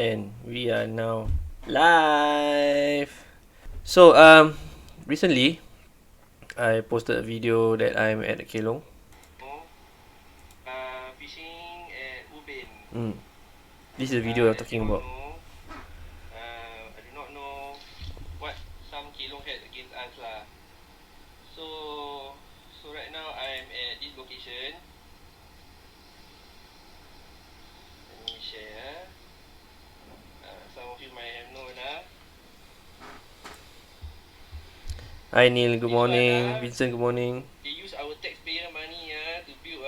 And we are now live. So recently I posted a video that I'm at Kelong. Fishing at Ubin. This is the video I'm As talking you all about. know, I do not know what some Kelong had against us lah. So right now I'm at this location. Let me share. Some of you might have known Hi Neil, good This one, morning. Vincent, good morning. they use our taxpayer money to build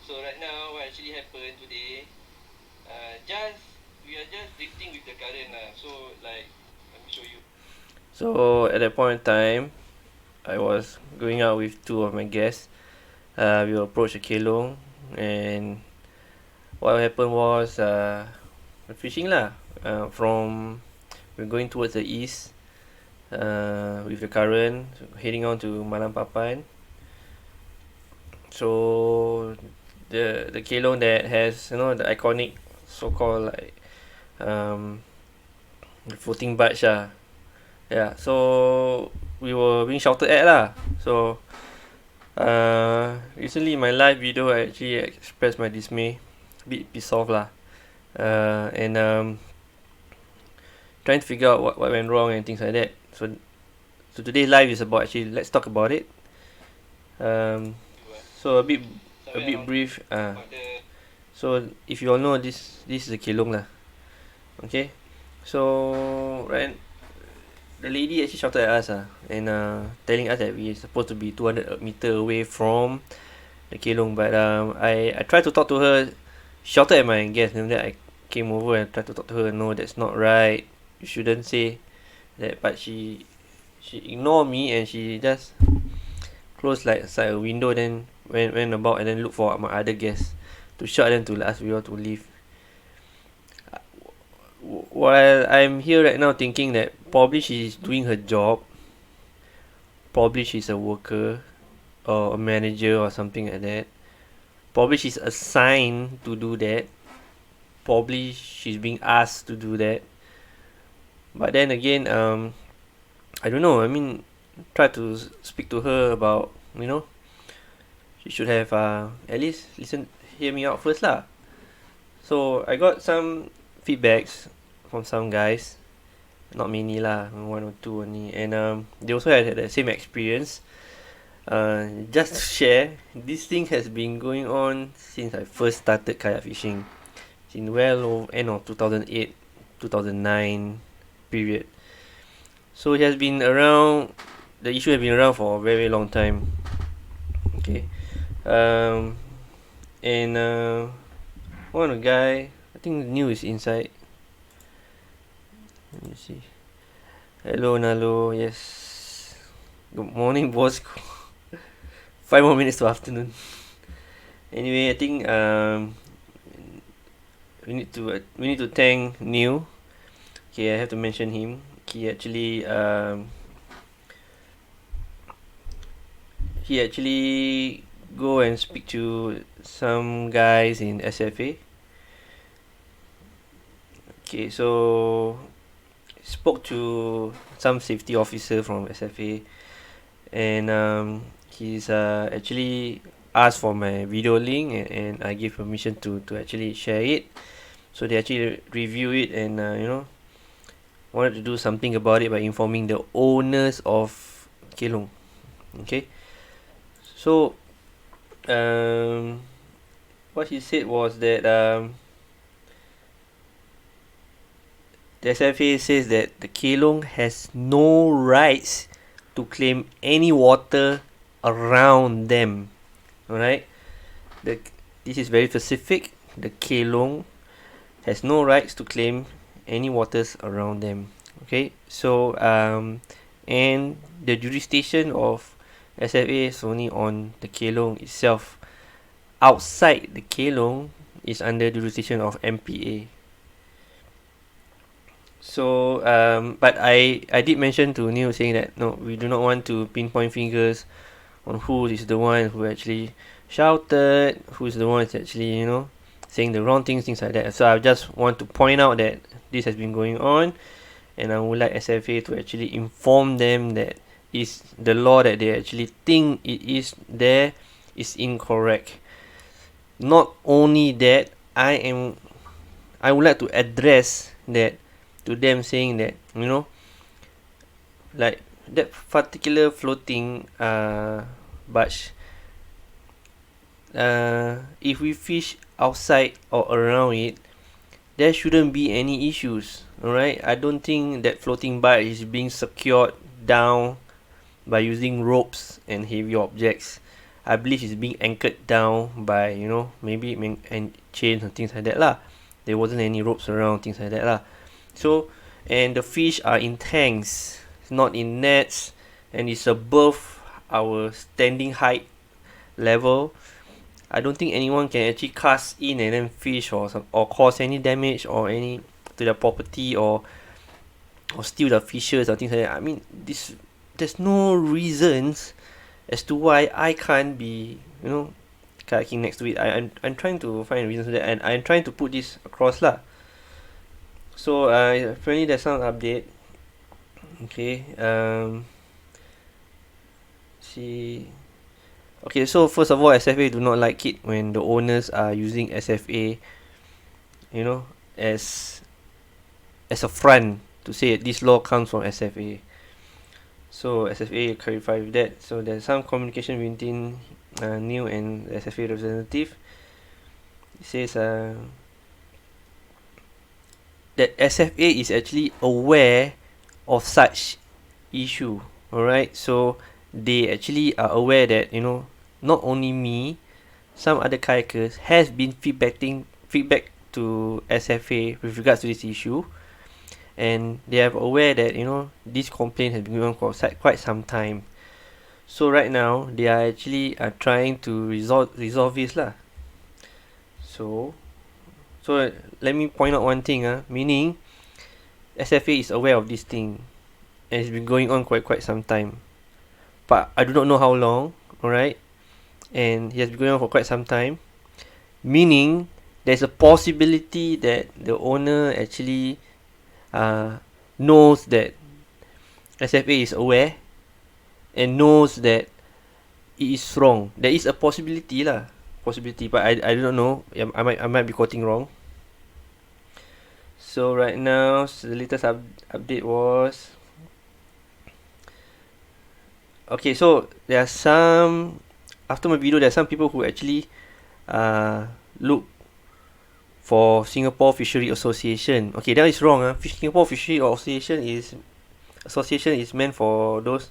So right now what actually happened today, we are just drifting with the current So like, let me show you. So at that point in time, I was going out with two of my guests. We will approach the Kelong, and what happened was fishing lah. From we're going towards the east with the current, heading on to Malam Papan. So the Kelong that has the iconic so-called like floating barge lah. Yeah, so we were being shouted at lah. So recently in my live video I actually expressed my dismay, a bit pissed off lah. And trying to figure out what went wrong and things like that. So today's live is about, actually let's talk about it. So a bit brief. So if you all know, this is a Kelong lah. Okay. So right, the lady actually shouted at us and telling us that we are supposed to be 200 meter away from the Kelong. But I tried to talk to her, shouted at my guest, and then I came over and tried to talk to her. No, that's not right. You shouldn't say that. But she ignored me, and she just closed like a window, then went about and then looked for my other guests to shout them to ask we all to leave. While I'm here right now thinking that probably she's doing her job, probably she's a worker or a manager or something like that, probably she's assigned to do that, probably she's being asked to do that. But then again, I don't know. I mean, try to speak to her about, she should have at least hear me out first lah. So I got some feedbacks from some guys, not many lah, one or two only, and they also had the same experience. Just to share, this thing has been going on since I first started kayak fishing, in end of 2008, 2009 period. So it has been around. The issue has been around for a very long time. Okay, and one of the guy, I think New is inside. Let me see. Hello Nalo, yes. Good morning, boss. 5 more minutes to afternoon. Anyway, I think we need to thank New. Okay, I have to mention him. He actually go and speak to some guys in SFA. Okay, so spoke to some safety officer from SFA, and he's actually asked for my video link, and I gave permission to actually share it. So they actually review it, and wanted to do something about it by informing the owners of Kelong. Okay, so what he said was that the SFA says that the Kelong has no rights to claim any water around them. Alright, this is very specific. The Kelong has no rights to claim any waters around them. Okay, so and the jurisdiction of SFA is only on the Kelong itself. Outside the Kelong is under jurisdiction of MPA. So but I did mention to Neil, saying that no, we do not want to pinpoint fingers on who is the one who actually shouted, who is the one that's actually saying the wrong things like that. So I just want to point out that this has been going on, and I would like SFA to actually inform them that is the law that they actually think it is there is incorrect. Not only that, I would like to address that to them, saying that, you know, like that particular floating barge, if we fish outside or around it, there shouldn't be any issues. Alright, I don't think that floating barge is being secured down by using ropes and heavy objects. I believe it's being anchored down by, you know, maybe and chains and things like that lah. There wasn't any ropes around, things like that lah. So, and the fish are in tanks, not in nets, and it's above our standing height level. I don't think anyone can actually cast in and then fish or cause any damage or any to the property, or steal the fishes or things like that. I mean, there's no reasons as to why I can't be, you know, kayaking next to it. I'm trying to find reasons for that, and I'm trying to put this across lah. So apparently there's some update. Okay, see. Okay, so first of all, SFA do not like it when the owners are using SFA, you know, as a front to say this law comes from SFA. So SFA clarify with that. So there's some communication between Neil and the SFA representative. It says that SFA is actually aware of such issue. Alright, so they actually are aware that, you know, not only me, some other kayakers has been feedback to SFA with regards to this issue, and they are aware that, you know, this complaint has been going on for quite some time. So right now they are actually trying to resolve this lah. So let me point out one thing, meaning SFA is aware of this thing, and it's been going on quite some time, but I do not know how long. Alright, and it has been going on for quite some time, meaning there's a possibility that the owner actually knows that SFA is aware and knows that it is wrong. There is a possibility, but I don't know. I might be quoting wrong. So right now, the latest update was, okay, so there are some, after my video, there are some people who actually look for Singapore Fishery Association. Okay, that is wrong. Singapore Fishery Association is meant for those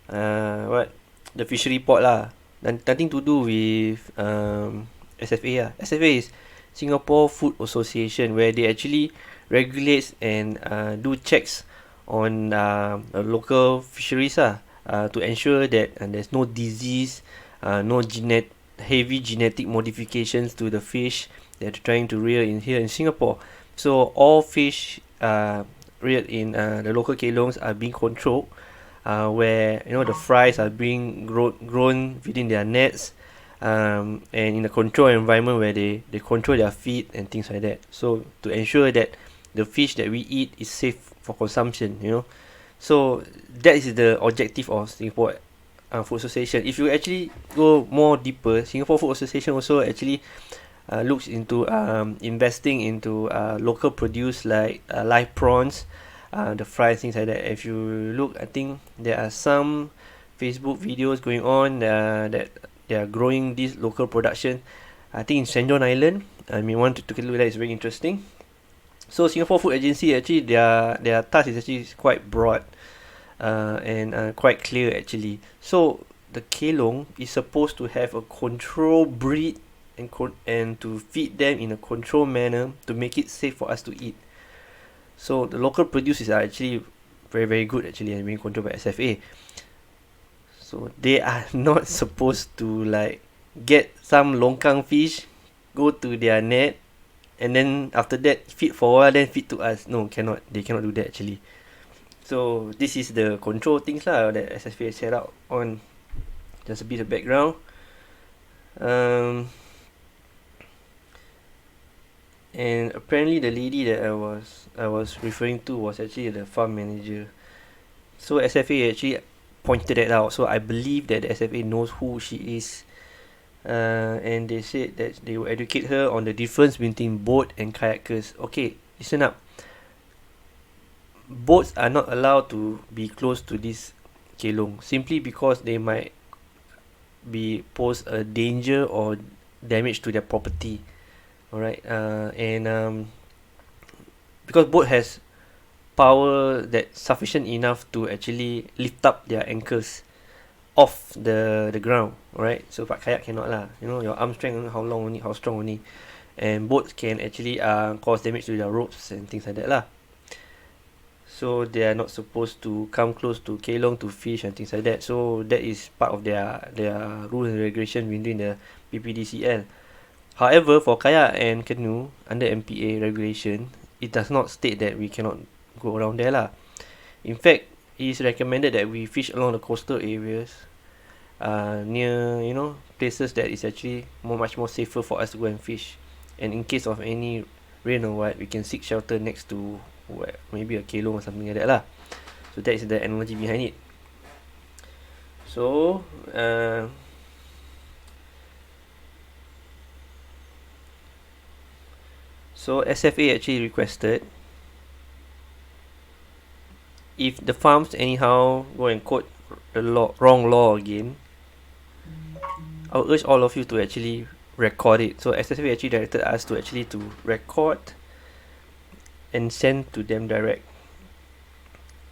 the fishery port lah. Nothing to do with SFA lah. SFA is Singapore Food Association, where they actually regulates and do checks on local fisheries to ensure that there's no disease, no heavy genetic modifications to the fish that they're trying to rear in here in Singapore. So all fish reared in the local kelongs are being controlled, where, you know, the fries are being grown within their nets, and in a controlled environment where they control their feed and things like that, so to ensure that the fish that we eat is safe for consumption, you know. So that is the objective of Singapore Food Association. If you actually go more deeper, Singapore Food Association also actually looks into investing into local produce like live prawns, the fries, things like that. If you look, I think there are some Facebook videos going on that they are growing this local production, I think in St. John Island. I mean, want to take a look at that. It's very interesting. So Singapore Food Agency, actually their task is actually quite broad and quite clear actually. So the kelong is supposed to have a controlled breed and to feed them in a controlled manner to make it safe for us to eat. So the local produce are actually very good actually, and being controlled by SFA. So they are not supposed to like get some longkang fish, go to their net, and then after that feed for a while, then feed to us. No, cannot. They cannot do that actually. So this is the control things that SFA set out on. Just a bit of background. And apparently the lady that I was referring to was actually the farm manager. So SFA actually pointed that out. So I believe that the SFA knows who she is. And they said that they will educate her on the difference between boat and kayakers. Okay, listen up. Boats are not allowed to be close to this kelong simply because they might be pose a danger or damage to their property. All right, and because boat has power that sufficient enough to actually lift up their anchors off the ground. All right, so but kayak cannot lah. You know, your arm strength how long only, how strong only, and boats can actually cause damage to their ropes and things like that lah. So they are not supposed to come close to kelong to fish and things like that. So that is part of their rules and regulation within the PPDCL. However, for kayak and canoe under MPA regulation, it does not state that we cannot go around there lah. In fact, it is recommended that we fish along the coastal areas, near places that is actually much more safer for us to go and fish. And in case of any rain or what, we can seek shelter next to maybe a kelong or something like that lah. So that is the analogy behind it. So SFA actually requested if the farms anyhow go and quote the wrong law again, I would urge all of you to actually record it. So SFA actually directed us to record and send to them direct.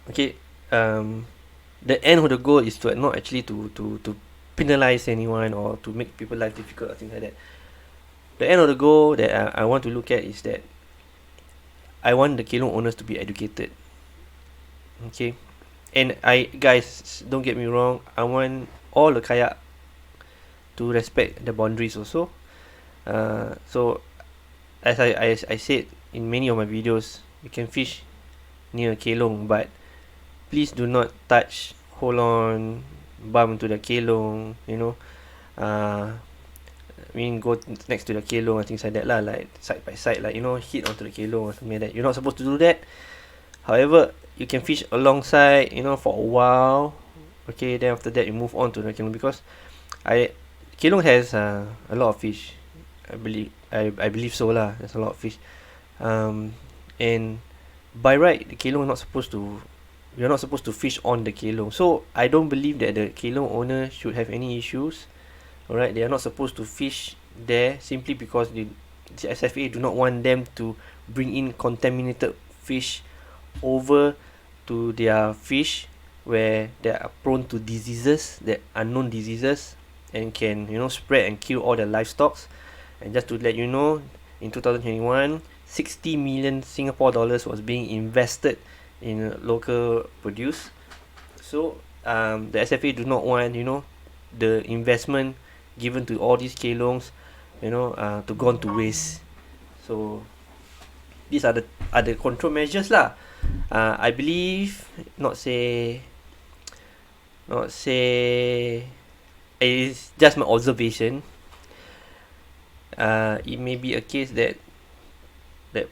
Okay, the end of the goal is to not actually to penalize anyone or to make people life difficult or things like that. The end of the goal that I want to look at is that I want the kelong owners to be educated. Okay, and guys, don't get me wrong, I want all the kayak to respect the boundaries also. So as I said in many of my videos, you can fish near kelong, but please do not touch, hold on, bump into the kelong, go next to the kelong and things like that lah, like side by side, like hit onto the kelong or something like that. You're not supposed to do that. However, you can fish alongside, for a while. Okay, then after that you move on to the kelong, because kelong has a lot of fish. I believe so lah. There's a lot of fish, and by right the kelong not supposed to. You're not supposed to fish on the kelong. So I don't believe that the kelong owner should have any issues. Alright, they are not supposed to fish there simply because the SFA do not want them to bring in contaminated fish over to their fish where they are prone to diseases, that unknown diseases, and can spread and kill all the livestock. And just to let you know, in 2021, 60 million Singapore dollars was being invested in local produce. So the SFA do not want the investment given to all these kelongs to gone to waste. So these are the control measures lah. I believe not say it's just my observation. It may be a case that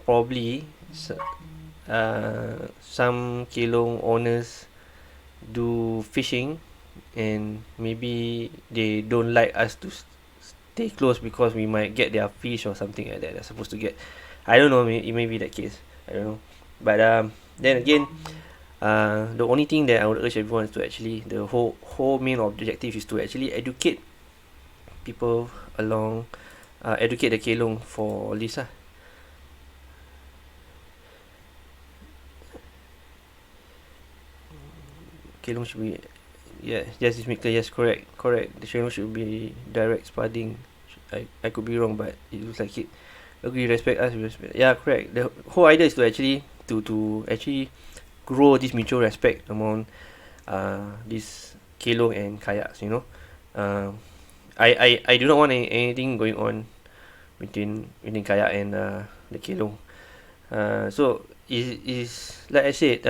probably some kelong owners do fishing and maybe they don't like us to stay close because we might get their fish or something like that they're supposed to get. I don't know, it may be that case, I don't know. But then again, the only thing that I would urge everyone is to actually, the whole main objective is to actually educate people along, educate the kelong for this lah. Kelong should be, yes, it's made clear, yes, correct. The kelong should be direct spudding. I could be wrong, but it looks like it. Agree, respect us, respect. Yeah, correct. The whole idea is to actually to actually grow this mutual respect among this kelong and kayaks. I do not want anything going on between kayak and the kelong. So is like I said,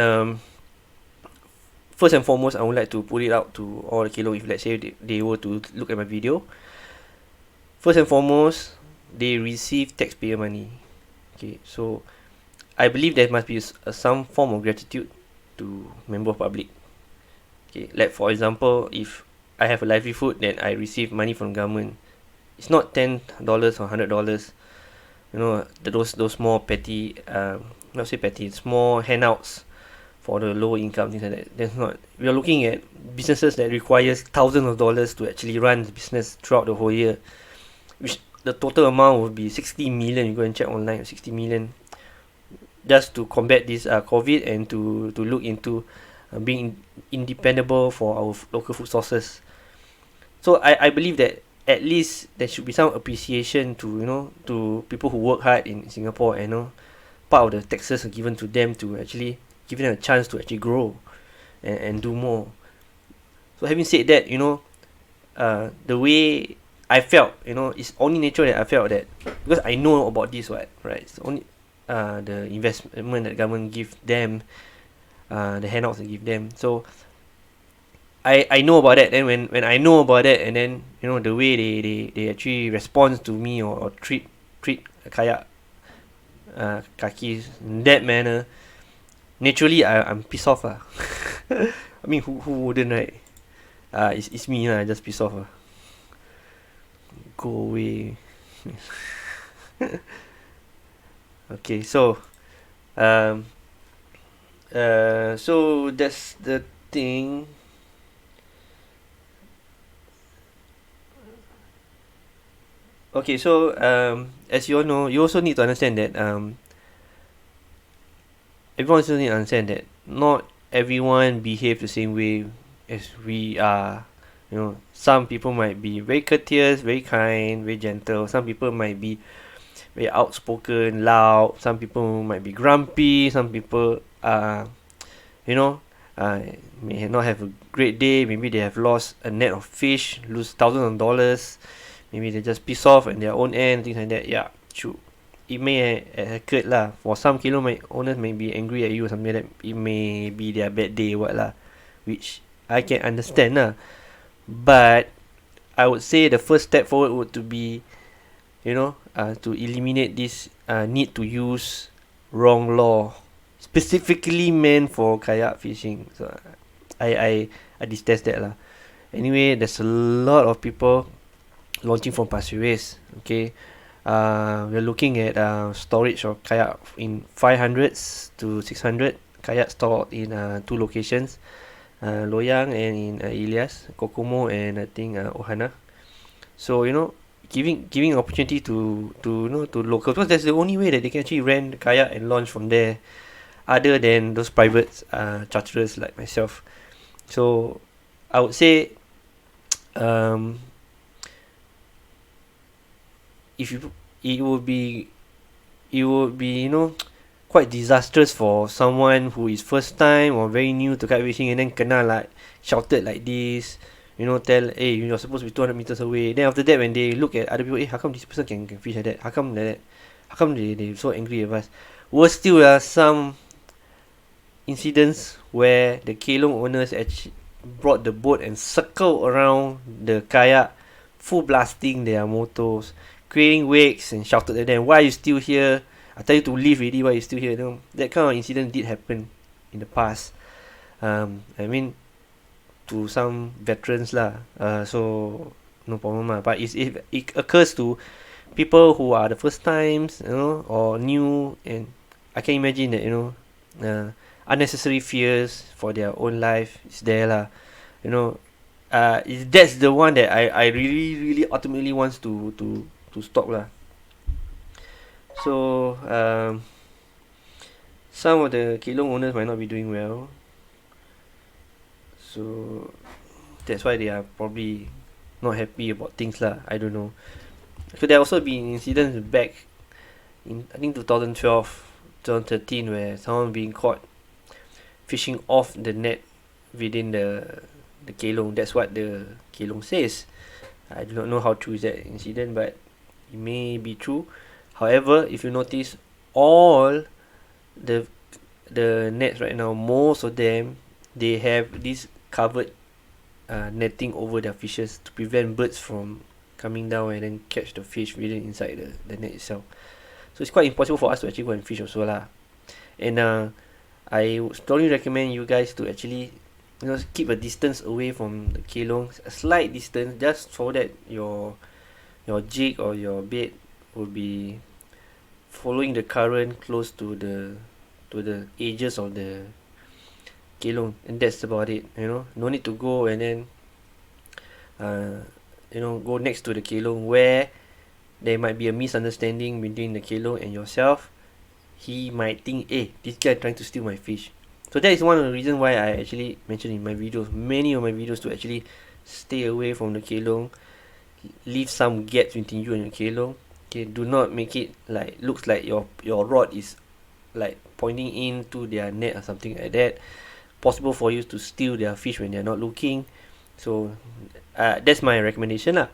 first and foremost, I would like to put it out to all the kelong, if let's say they were to look at my video. First and foremost, they receive taxpayer money. Okay, so I believe there must be some form of gratitude to member of public. Okay, like for example, if I have a livelihood then I receive money from government, it's not $10 or $100. You know, those more petty, not say petty, it's more handouts for the low income things like that. That's not. We are looking at businesses that requires thousands of dollars to actually run the business throughout the whole year, which the total amount would be 60 million. You go and check online, 60 million, just to combat this COVID and to look into being independable for our local food sources. So I believe that at least there should be some appreciation to, you know, to people who work hard in Singapore, and you know, part of the taxes are given to them to actually give them a chance to actually grow and do more. So having said that, you know, the way I felt, you know, it's only natural that I felt that, because I know about this, right? It's only the investment that government give them, the handouts they give them. So I know about that. Then when I know about that, and then you know the way they actually respond to me, or treat Kayak, kakis in that manner, naturally I'm pissed off lah. I mean, who wouldn't, right? It's me lah, just pissed off lah. Go away. Okay, so um so that's the thing. Okay, so as you all know, you also need to understand that everyone also need to understand that not everyone behave the same way as we are. You know, some people might be very courteous, very kind, very gentle. Some people might be very outspoken, loud. Some people might be grumpy. Some people you know, may not have a great day. Maybe they have lost a net of fish, lose thousands of dollars. Maybe they just piss off at their own end, things like that. Yeah, true. It may occur lah. For some owners may be angry at you or something like that. It may be their bad day, what lah. Which I can understand lah. But I would say the first step forward would to be, you know, to eliminate this need to use wrong law specifically meant for kayak fishing. So I detest that lah. Anyway, there's a lot of people launching from Pasir Ris. Okay, we're looking at storage of kayak in 500s to 600 kayak stored in two locations, Loyang and in Ilias, Kokomo and I think Ohana. So you know, giving opportunity to you know, to locals, because that's the only way that they can actually rent kayak and launch from there, other than those private charterers like myself. So I would say um, if you it would be, you know, quite disastrous for someone who is first time or very new to kite fishing, and then kena like shouted like this, you know, tell, hey, you're supposed to be 200 meters away. Then after that, when they look at other people, hey, how come this person can fish like that? How come like that? How come they so angry at us? Worse still, some incidents where the Kelong owners actually brought the boat and circled around the kayak, full blasting their motors, creating wakes, and shouted at them, why are you still here? I tell you to leave already, why are you still here? You know, that kind of incident did happen in the past. I mean, to some veterans lah. So no problem lah. But if it occurs to people who are the first times, you know, or new, and I can imagine that, you know, unnecessary fears for their own life is there lah. You know, that's the one that I really ultimately wants to stop lah. So some of the Kelong owners might not be doing well. So that's why they are probably not happy about things lah. I don't know. So there also been incidents back in, I think, 2012, 2013, where someone being caught fishing off the net within the Kelong. That's what the Kelong says. I do not know how true is that incident, but it may be true. However, if you notice, all the nets right now, most of them, they have this covered netting over their fishes to prevent birds from coming down and then catch the fish within inside the net itself. So it's quite impossible for us to actually go and fish also lah. And I would strongly recommend you guys to actually, keep a distance away from the kelong, a slight distance, just so that your jig or your bait will be following the current close to the edges of the kelong, and that's about it. No need to go and then uh, go next to the kelong where there might be a misunderstanding between the kelong and yourself. He might think, hey, this guy trying to steal my fish. So that is one of the reasons why I actually mentioned in my videos, many of my videos, to actually stay away from the kelong, leave some gaps between you and your kelong. Okay, do not make it like looks like your rod is like pointing into their net or something like that. Possible for you to steal their fish when they're not looking. So that's my recommendation lah.